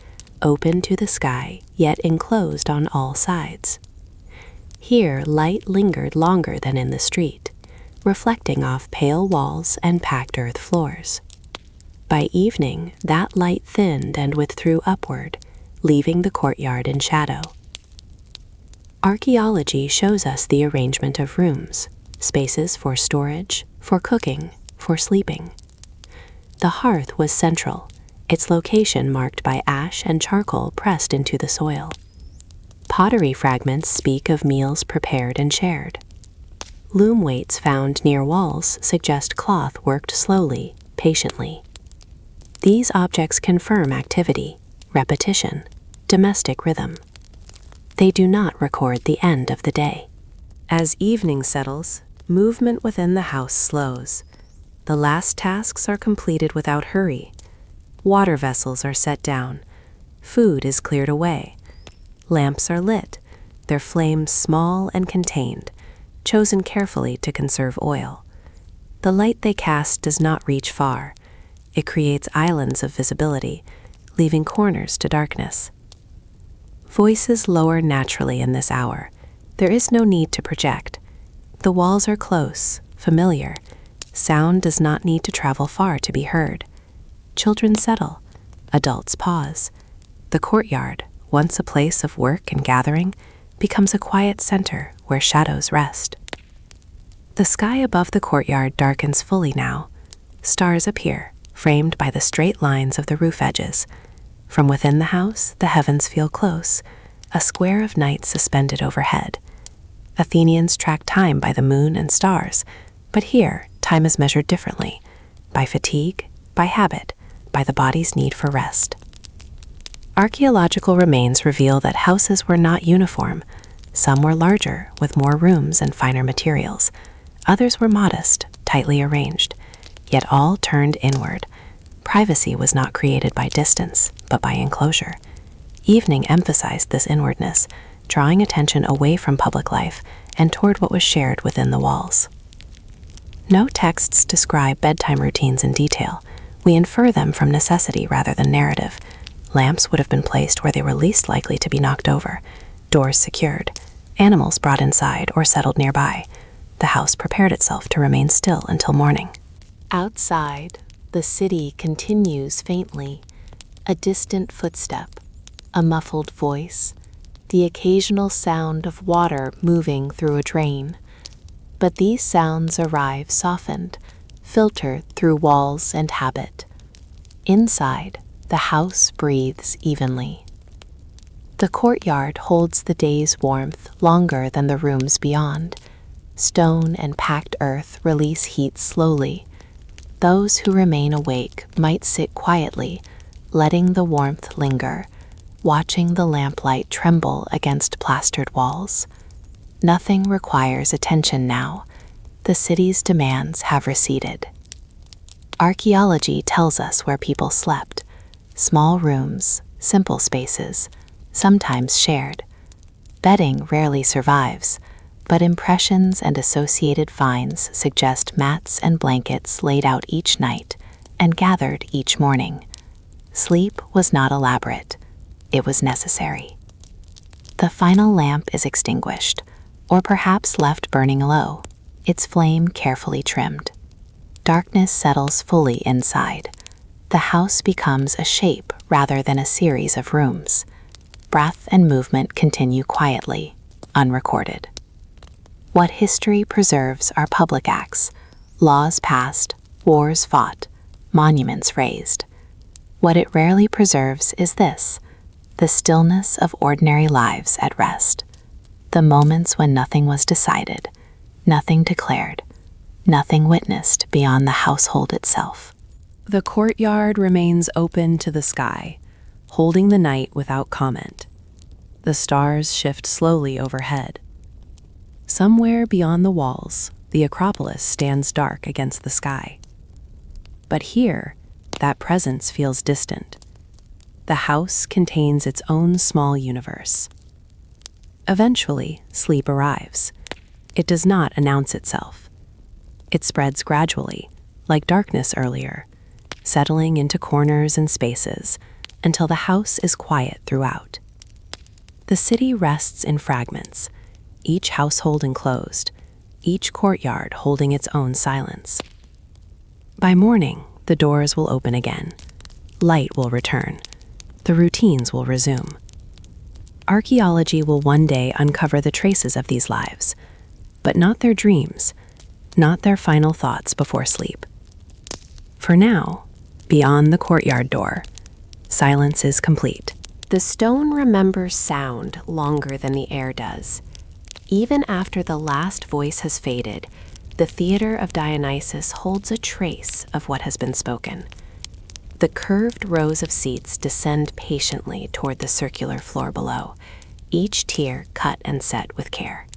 open to the sky, yet enclosed on all sides. Here, light lingered longer than in the street, reflecting off pale walls and packed earth floors. By evening, that light thinned and withdrew upward, leaving the courtyard in shadow. Archaeology shows us the arrangement of rooms, spaces for storage, for cooking, for sleeping. The hearth was central, its location marked by ash and charcoal pressed into the soil. Pottery fragments speak of meals prepared and shared. Loom weights found near walls suggest cloth worked slowly, patiently. These objects confirm activity, repetition, domestic rhythm. They do not record the end of the day. As evening settles, movement within the house slows. The last tasks are completed without hurry. Water vessels are set down. Food is cleared away. Lamps are lit, their flames small and contained, chosen carefully to conserve oil. The light they cast does not reach far. It creates islands of visibility, leaving corners to darkness. Voices lower naturally in this hour. There is no need to project. The walls are close, familiar. Sound does not need to travel far to be heard. Children settle. Adults pause. The courtyard, once a place of work and gathering, becomes a quiet center where shadows rest. The sky above the courtyard darkens fully now. Stars appear, framed by the straight lines of the roof edges. From within the house, the heavens feel close, a square of night suspended overhead. Athenians track time by the moon and stars, but here, time is measured differently, by fatigue, by habit, by the body's need for rest. Archaeological remains reveal that houses were not uniform. Some were larger, with more rooms and finer materials. Others were modest, tightly arranged, yet all turned inward. Privacy was not created by distance, but by enclosure. Evening emphasized this inwardness, drawing attention away from public life and toward what was shared within the walls. No texts describe bedtime routines in detail. We infer them from necessity rather than narrative. Lamps would have been placed where they were least likely to be knocked over, doors secured, animals brought inside or settled nearby. The house prepared itself to remain still until morning. Outside, the city continues faintly. A distant footstep, a muffled voice, the occasional sound of water moving through a drain. But these sounds arrive softened, filtered through walls and habit. Inside, the house breathes evenly. The courtyard holds the day's warmth longer than the rooms beyond. Stone and packed earth release heat slowly. Those who remain awake might sit quietly, letting the warmth linger, watching the lamplight tremble against plastered walls. Nothing requires attention now. The city's demands have receded. Archaeology tells us where people slept. Small rooms, simple spaces, sometimes shared. Bedding rarely survives, but impressions and associated finds suggest mats and blankets laid out each night and gathered each morning. Sleep was not elaborate. It was necessary. The final lamp is extinguished, or perhaps left burning low, its flame carefully trimmed. Darkness settles fully inside. The house becomes a shape rather than a series of rooms. Breath and movement continue quietly, unrecorded. What history preserves are public acts, laws passed, wars fought, monuments raised. What it rarely preserves is this, the stillness of ordinary lives at rest. The moments when nothing was decided, nothing declared, nothing witnessed beyond the household itself. The courtyard remains open to the sky, holding the night without comment. The stars shift slowly overhead. Somewhere beyond the walls, the Acropolis stands dark against the sky. But here, that presence feels distant. The house contains its own small universe. Eventually, sleep arrives. It does not announce itself. It spreads gradually, like darkness earlier, settling into corners and spaces until the house is quiet throughout. The city rests in fragments, each household enclosed, each courtyard holding its own silence. By morning, the doors will open again. Light will return. The routines will resume. Archaeology will one day uncover the traces of these lives, but not their dreams, not their final thoughts before sleep. For now, beyond the courtyard door, silence is complete. The stone remembers sound longer than the air does. Even after the last voice has faded, the theater of Dionysus holds a trace of what has been spoken. The curved rows of seats descend patiently toward the circular floor below, each tier cut and set with care.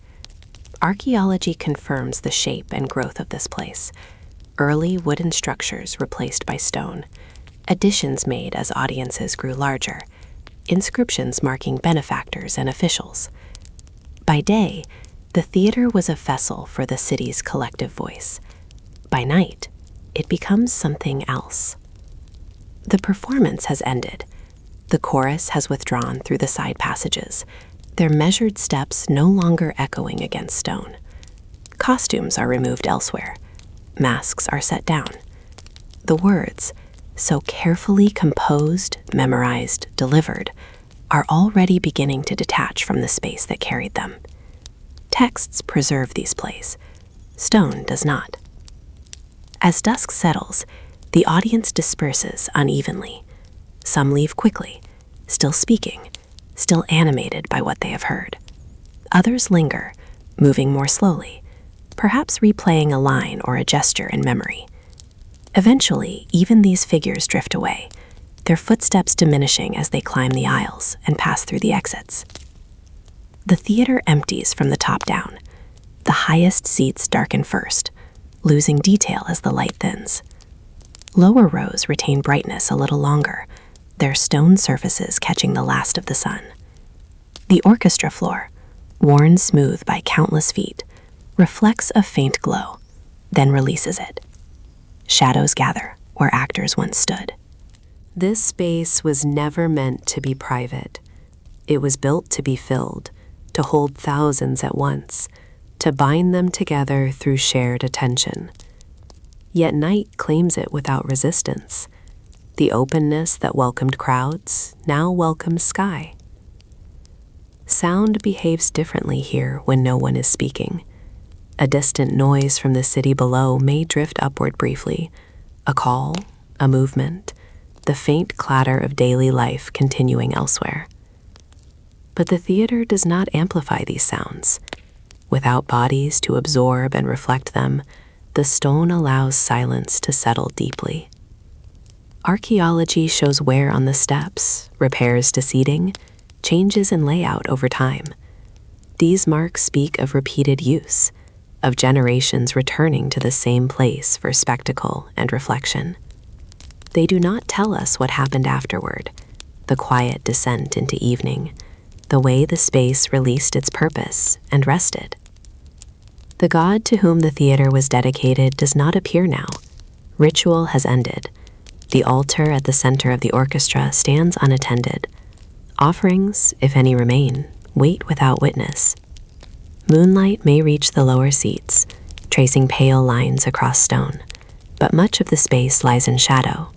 Archaeology confirms the shape and growth of this place. Early wooden structures replaced by stone, additions made as audiences grew larger, inscriptions marking benefactors and officials. By day, the theater was a vessel for the city's collective voice. By night, it becomes something else. The performance has ended. The chorus has withdrawn through the side passages, their measured steps no longer echoing against stone. Costumes are removed elsewhere. Masks are set down. The words, so carefully composed, memorized, delivered, are already beginning to detach from the space that carried them. Texts preserve these plays. Stone does not. As dusk settles, the audience disperses unevenly. Some leave quickly, still speaking, still animated by what they have heard. Others linger, moving more slowly, perhaps replaying a line or a gesture in memory. Eventually, even these figures drift away, their footsteps diminishing as they climb the aisles and pass through the exits. The theater empties from the top down. The highest seats darken first, losing detail as the light thins. Lower rows retain brightness a little longer, their stone surfaces catching the last of the sun. The orchestra floor, worn smooth by countless feet, reflects a faint glow, then releases it. Shadows gather where actors once stood. This space was never meant to be private. It was built to be filled, to hold thousands at once, to bind them together through shared attention. Yet night claims it without resistance. The openness that welcomed crowds now welcomes sky. Sound behaves differently here when no one is speaking. A distant noise from the city below may drift upward briefly, a call, a movement, the faint clatter of daily life continuing elsewhere. But the theater does not amplify these sounds. Without bodies to absorb and reflect them, the stone allows silence to settle deeply. Archaeology shows wear on the steps, repairs to seating, changes in layout over time. These marks speak of repeated use, of generations returning to the same place for spectacle and reflection. They do not tell us what happened afterward, the quiet descent into evening, the way the space released its purpose and rested. The god to whom the theater was dedicated does not appear now. Ritual has ended. The altar at the center of the orchestra stands unattended. Offerings, if any remain, wait without witness. Moonlight may reach the lower seats, tracing pale lines across stone, but much of the space lies in shadow.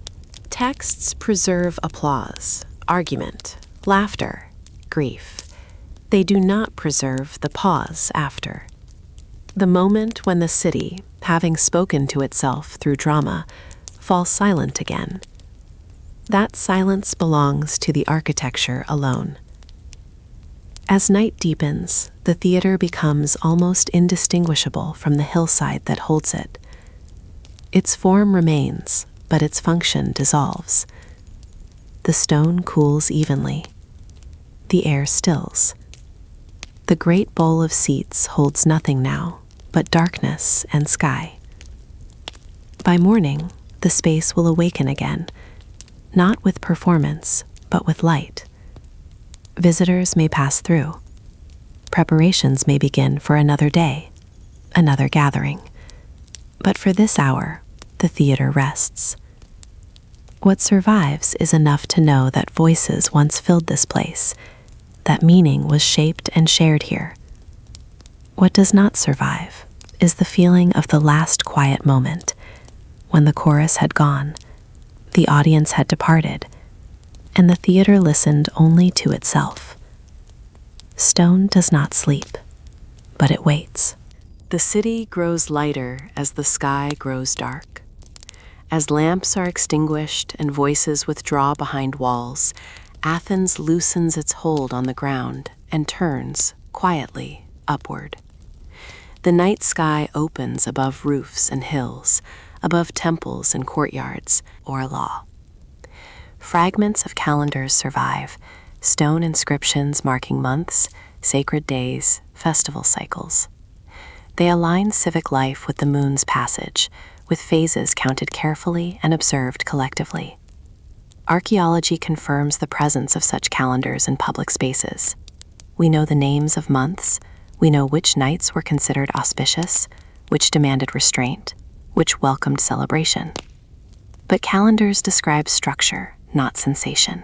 Texts preserve applause, argument, laughter, grief. They do not preserve the pause after. The moment when the city, having spoken to itself through drama, falls silent again. That silence belongs to the architecture alone. As night deepens, the theater becomes almost indistinguishable from the hillside that holds it. Its form remains, but its function dissolves. The stone cools evenly. The air stills. The great bowl of seats holds nothing now but darkness and sky. By morning, the space will awaken again, not with performance, but with light. Visitors may pass through. Preparations may begin for another day, another gathering. But for this hour, the theater rests. What survives is enough to know that voices once filled this place, that meaning was shaped and shared here. What does not survive is the feeling of the last quiet moment, when the chorus had gone, the audience had departed, and the theater listened only to itself. Stone does not sleep, but it waits. The city grows lighter as the sky grows dark. As lamps are extinguished and voices withdraw behind walls, Athens loosens its hold on the ground and turns, quietly, upward. The night sky opens above roofs and hills, above temples and courtyards, or law. Fragments of calendars survive, stone inscriptions marking months, sacred days, festival cycles. They align civic life with the moon's passage, with phases counted carefully and observed collectively. Archaeology confirms the presence of such calendars in public spaces. We know the names of months, we know which nights were considered auspicious, which demanded restraint, which welcomed celebration. But calendars describe structure, not sensation.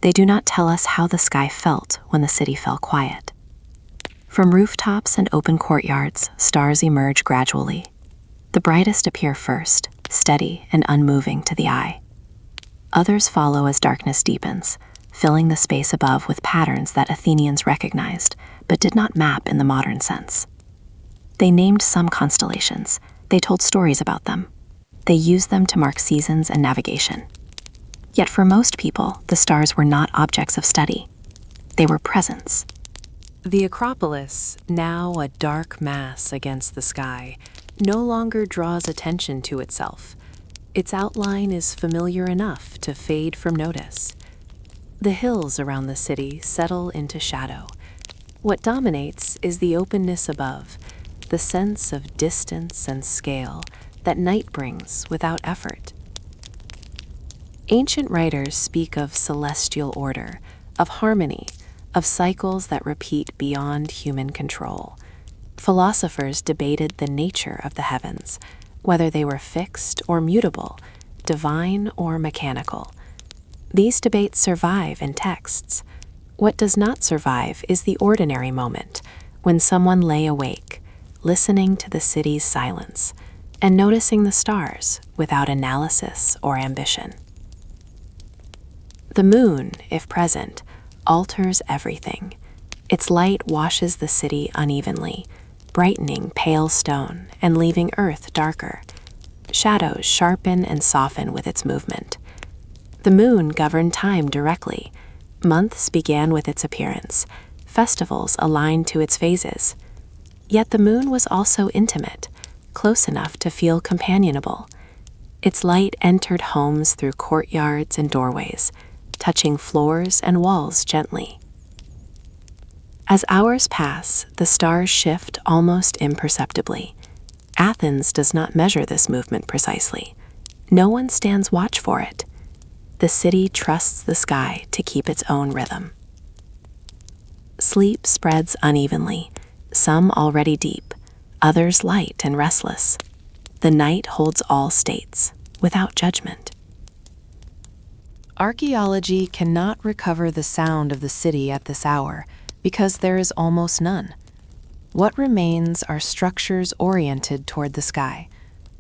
They do not tell us how the sky felt when the city fell quiet. From rooftops and open courtyards, stars emerge gradually. The brightest appear first, steady and unmoving to the eye. Others follow as darkness deepens, filling the space above with patterns that Athenians recognized but did not map in the modern sense. They named some constellations, they told stories about them. They used them to mark seasons and navigation. Yet for most people, the stars were not objects of study. They were presents. The Acropolis, now a dark mass against the sky, no longer draws attention to itself. Its outline is familiar enough to fade from notice. The hills around the city settle into shadow. What dominates is the openness above, the sense of distance and scale that night brings without effort. Ancient writers speak of celestial order, of harmony, of cycles that repeat beyond human control. Philosophers debated the nature of the heavens, whether they were fixed or mutable, divine or mechanical. These debates survive in texts. What does not survive is the ordinary moment, when someone lay awake, listening to the city's silence, and noticing the stars without analysis or ambition. The moon, if present, alters everything. Its light washes the city unevenly, brightening pale stone and leaving earth darker. Shadows sharpen and soften with its movement. The moon governed time directly. Months began with its appearance, festivals aligned to its phases. Yet the moon was also intimate, close enough to feel companionable. Its light entered homes through courtyards and doorways, touching floors and walls gently. As hours pass, the stars shift almost imperceptibly. Athens does not measure this movement precisely. No one stands watch for it. The city trusts the sky to keep its own rhythm. Sleep spreads unevenly, some already deep, others light and restless. The night holds all states, without judgment. Archaeology cannot recover the sound of the city at this hour because there is almost none. What remains are structures oriented toward the sky,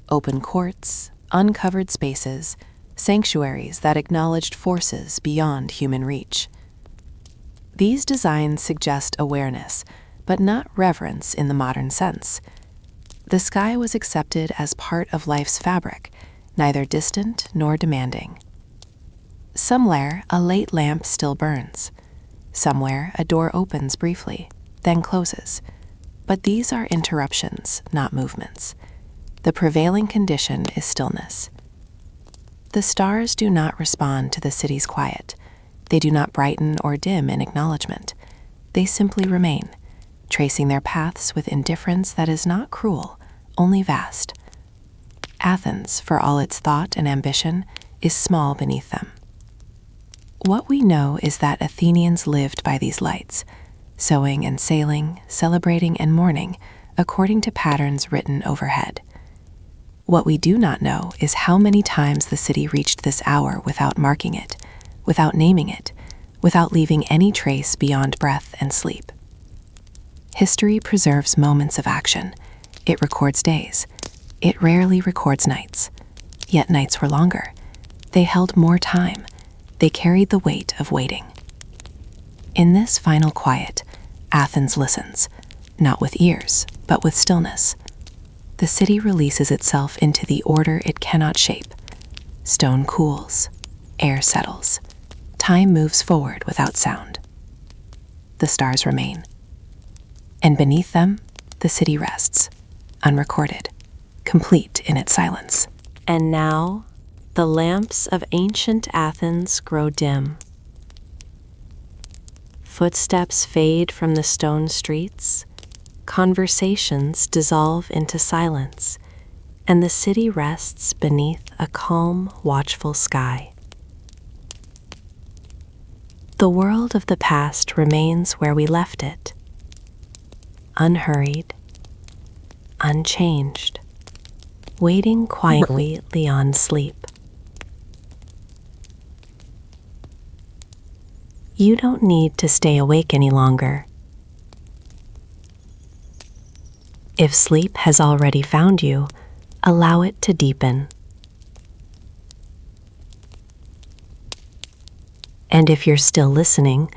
open courts, uncovered spaces, sanctuaries that acknowledged forces beyond human reach. These designs suggest awareness, but not reverence in the modern sense. The sky was accepted as part of life's fabric, neither distant nor demanding. Somewhere, a late lamp still burns. Somewhere, a door opens briefly, then closes. But these are interruptions, not movements. The prevailing condition is stillness. The stars do not respond to the city's quiet. They do not brighten or dim in acknowledgement. They simply remain, tracing their paths with indifference that is not cruel, only vast. Athens, for all its thought and ambition, is small beneath them. What we know is that Athenians lived by these lights, sowing and sailing, celebrating and mourning, according to patterns written overhead. What we do not know is how many times the city reached this hour without marking it, without naming it, without leaving any trace beyond breath and sleep. History preserves moments of action. It records days. It rarely records nights. Yet nights were longer. They held more time. They carried the weight of waiting. In this final quiet, Athens listens, not with ears, but with stillness. The city releases itself into the order it cannot shape. Stone cools, air settles, time moves forward without sound. The stars remain, and beneath them, the city rests, unrecorded, complete in its silence. And now, the lamps of ancient Athens grow dim. Footsteps fade from the stone streets, conversations dissolve into silence, and the city rests beneath a calm, watchful sky. The world of the past remains where we left it, unhurried, unchanged, waiting quietly beyond sleep. You don't need to stay awake any longer. If sleep has already found you, allow it to deepen. And if you're still listening,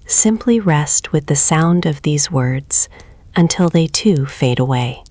simply rest with the sound of these words until they too fade away.